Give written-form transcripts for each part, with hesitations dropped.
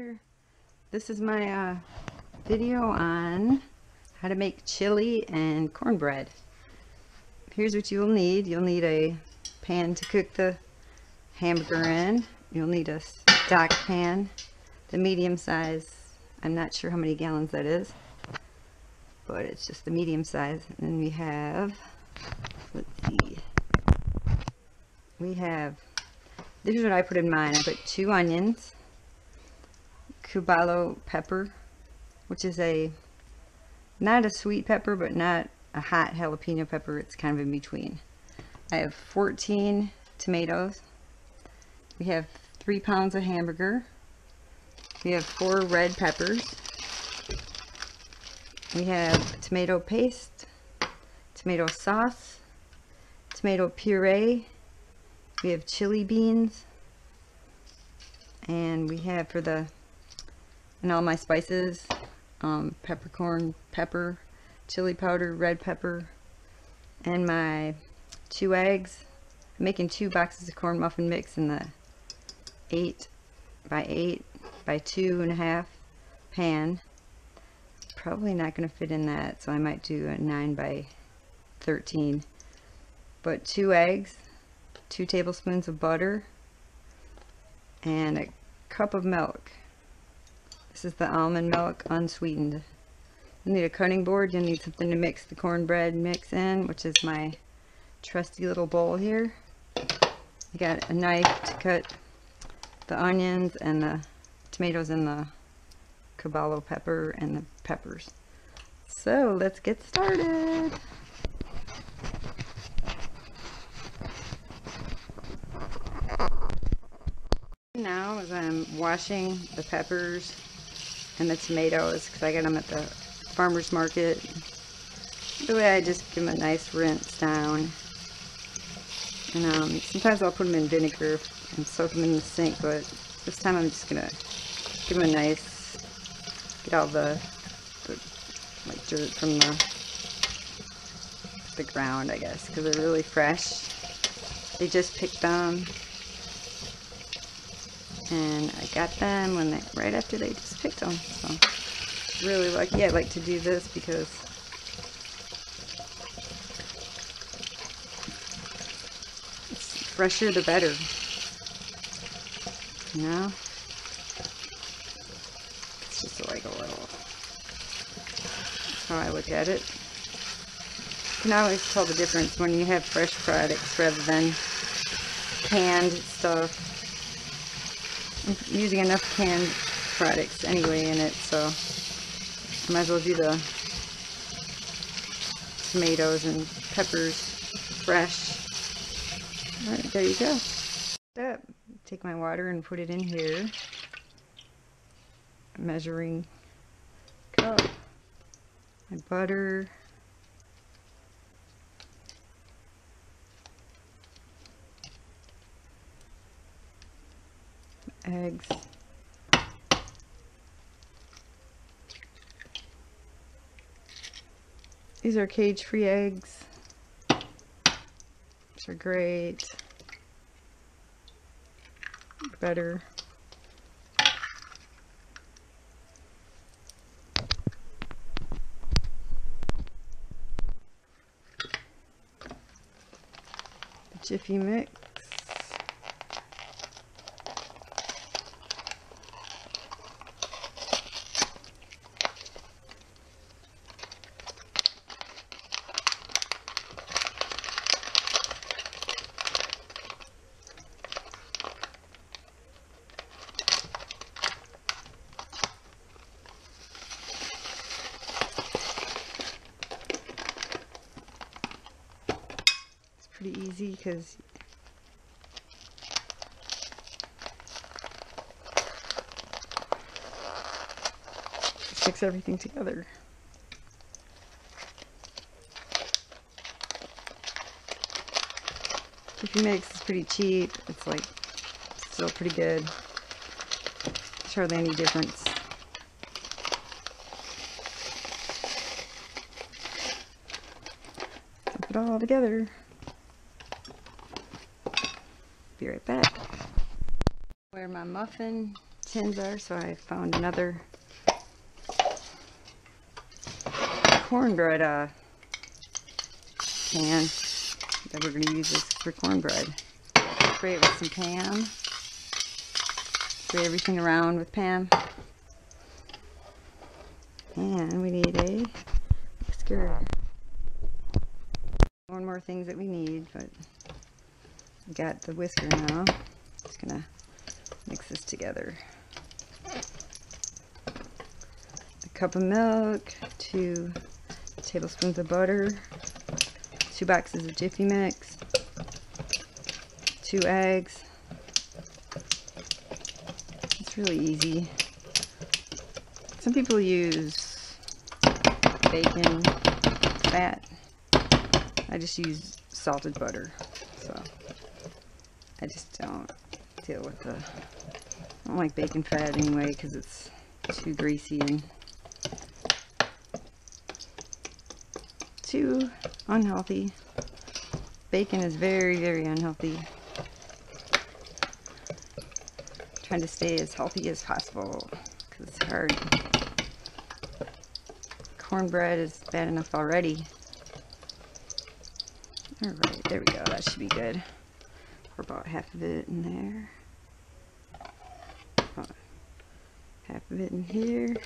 there. This is my video on how to make chili and cornbread. Here's what you'll need. You'll need a pan to cook the hamburger in. You'll need a stock pan, the medium size. I'm not sure how many gallons that is, but it's just the medium size. And then we have, let's see, this is what I put in mine. I put 2 onions, cubalo pepper, which is not a sweet pepper, but not a hot jalapeno pepper. It's kind of in between. I have 14 tomatoes. We have 3 pounds of hamburger. We have 4 red peppers. We have tomato paste, tomato sauce, tomato puree. We have chili beans, and we have and all my spices, peppercorn, pepper, chili powder, red pepper, and my 2 eggs. I'm making 2 boxes of corn muffin mix in the 8 by 8 by 2.5 pan. Probably not going to fit in that, so I might do a 9 by 13. But 2 eggs, 2 tablespoons of butter, and a cup of milk. This is the almond milk, unsweetened. You'll need a cutting board. You'll need something to mix the cornbread mix in, which is my trusty little bowl here. You got a knife to cut the onions and the tomatoes and the cubalo pepper and the peppers. So let's get started. Now, as I'm washing the peppers and the tomatoes, because I got them at the farmer's market, the way I just give them a nice rinse down. And sometimes I'll put them in vinegar and soak them in the sink, but this time I'm just gonna give them a nice, get all the like dirt from the ground, I guess, because they're really fresh. They just picked them, and I got them right after they just picked them. So really lucky. I like to do this because it's fresher the better. You know? It's just like a little, that's how I look at it. You can always tell the difference when you have fresh products rather than canned stuff. I'm using enough canned products anyway in it, so I might as well do the tomatoes and peppers fresh. Alright, there you go. Take my water and put it in here. Measuring cup. My butter. Eggs. These are cage-free eggs, which are great. Butter. Jiffy mix. Pretty easy because just mix everything together. If you mix, it's pretty cheap. It's like still pretty good. There's hardly any difference. Put it all together. Be right back. Where my muffin tins are, so I found another cornbread can that we're going to use this for cornbread. Spray it with some Pam. Spray everything around with Pam. And we need a whisker. One more things that we need, but we got the whisker now. Just gonna mix this together. A cup of milk, 2 tablespoons of butter, 2 boxes of Jiffy Mix, 2 eggs. It's really easy. Some people use bacon fat. I just use salted butter, so I just don't deal with the, I don't like bacon fat anyway because it's too greasy and too unhealthy. Bacon is very, very unhealthy. Trying to stay as healthy as possible because it's hard. Cornbread is bad enough already. Alright, there we go. That should be good. Pour about half of it in there. About half of it in here.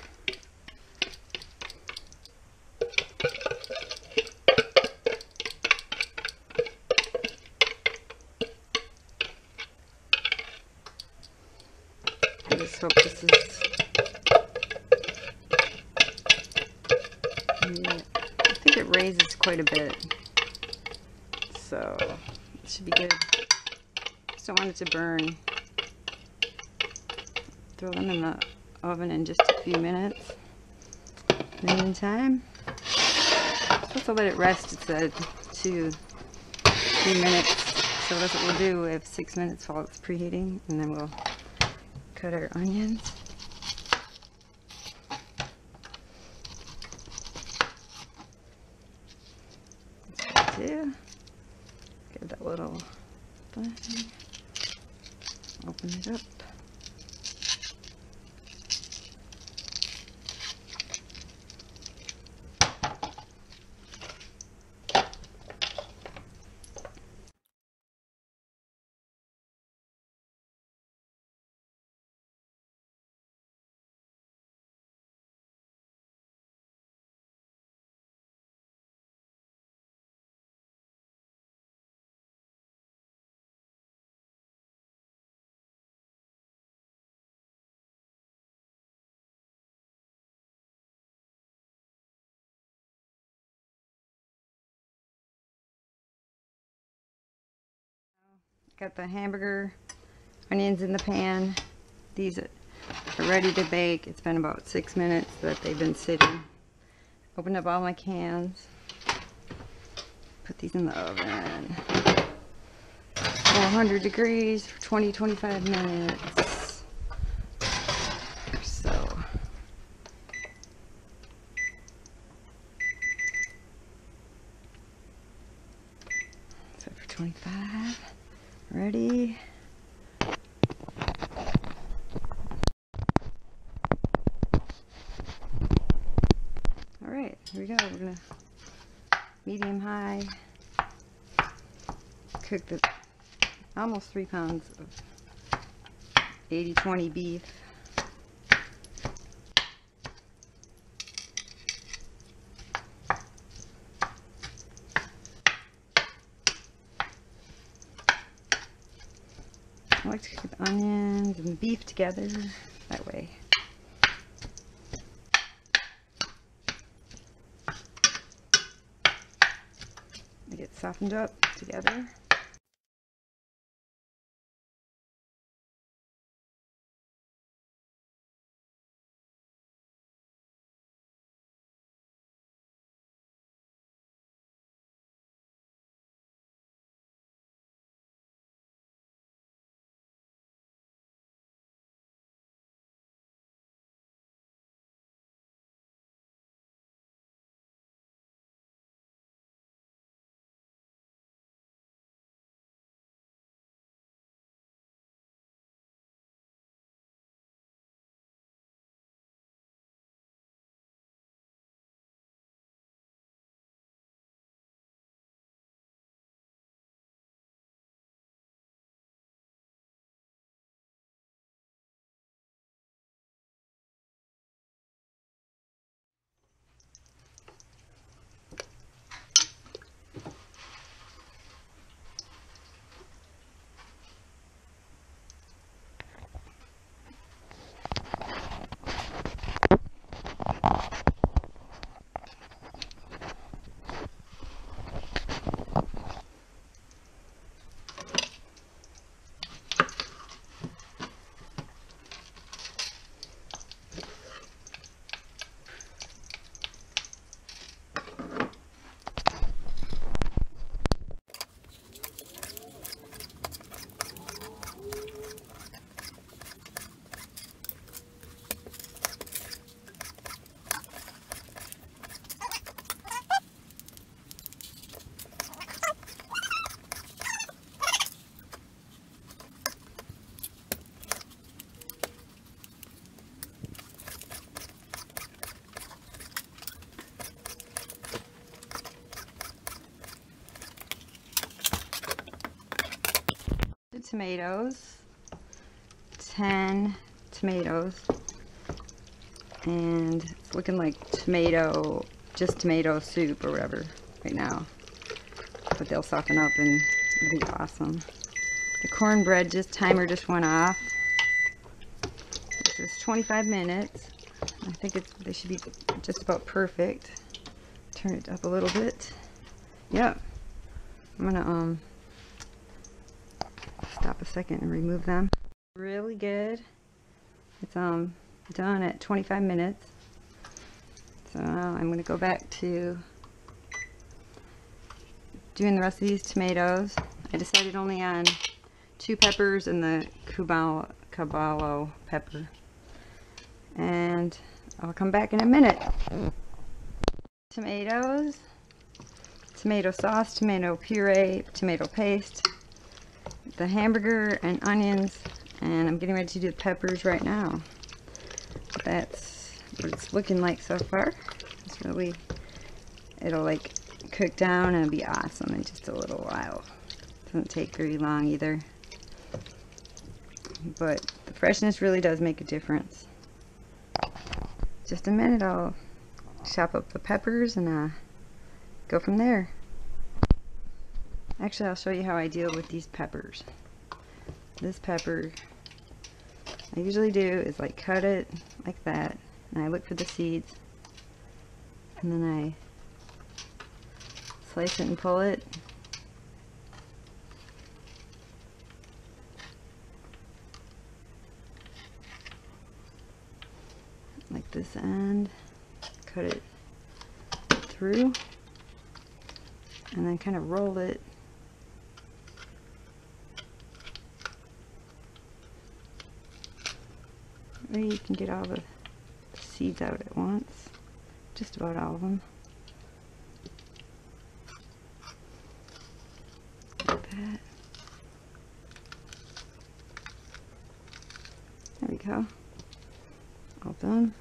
I just hope this is... Yeah, I think it raises quite a bit. So it should be good. Just don't want it to burn. Throw them in the oven in just a few minutes. In the meantime, supposed to let it rest. It said 2 minutes. So that's what we'll do. We have 6 minutes while it's preheating, and then we'll cut our onions. That's what we'll do. Give that little thing. Open it up. Got the hamburger onions in the pan. These are ready to bake. It's been about 6 minutes that they've been sitting. Open up all my cans. Put these in the oven. 400 degrees for 20-25 minutes. So. Set for 25. Ready? Alright, here we go. We're gonna medium high cook the almost 3 pounds of 80-20 beef. I like to cook the onions and the beef together that way. They get softened up together. tomatoes, 10 tomatoes, and it's looking like just tomato soup or whatever right now, but they'll soften up and it'll be awesome. The cornbread timer just went off. This is 25 minutes. I think they should be just about perfect. Turn it up a little bit. Yep. I'm gonna stop a second and remove them. Really good. It's done at 25 minutes. So now I'm gonna go back to doing the rest of these tomatoes. I decided only on 2 peppers and the caballo pepper. And I'll come back in a minute. Tomatoes, tomato sauce, tomato puree, tomato paste, the hamburger and onions, and I'm getting ready to do the peppers right now. That's what it's looking like so far. It's really, it'll like cook down and it'll be awesome in just a little while. Doesn't take very long either. But the freshness really does make a difference. Just a minute, I'll chop up the peppers and go from there. Actually, I'll show you how I deal with these peppers. This pepper, I usually do is like cut it like that, and I look for the seeds, and then I slice it and pull it. Like this end, cut it through, and then kind of roll it maybe you can get all the seeds out at once, just about all of them, like that. There we go. All done.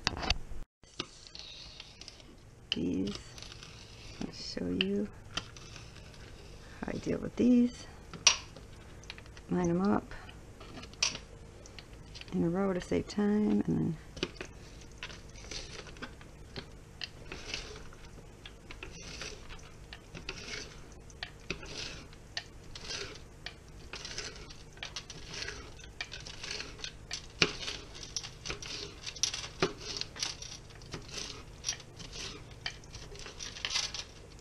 These, I'll show you how I deal with these. Line them up in a row to save time, and then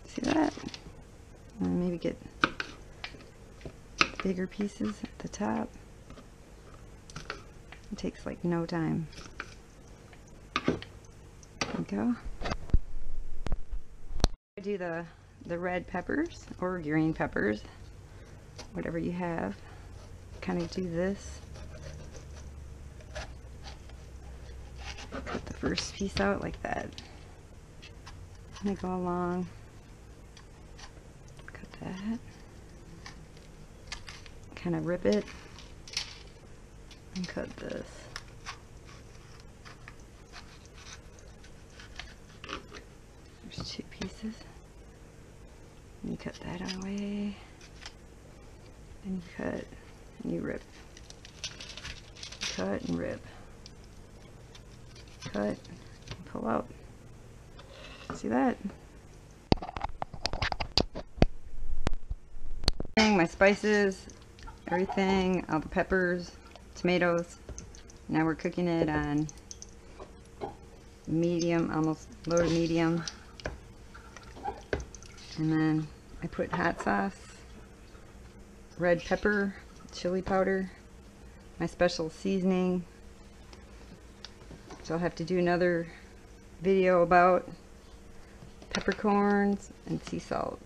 see that? And maybe get bigger pieces at the top. It takes like no time. There we go. I do the red peppers or green peppers, whatever you have. Kind of do this. Cut the first piece out like that. And I go along. Cut that. Kind of rip it. And cut this. There's 2 pieces. And you cut that away. And you cut and you rip. Cut and rip. Cut and pull out. See that? My spices, everything, all the peppers, tomatoes. Now we're cooking it on medium, almost low to medium. And then I put hot sauce, red pepper, chili powder, my special seasoning, which I'll have to do another video about, peppercorns and sea salt.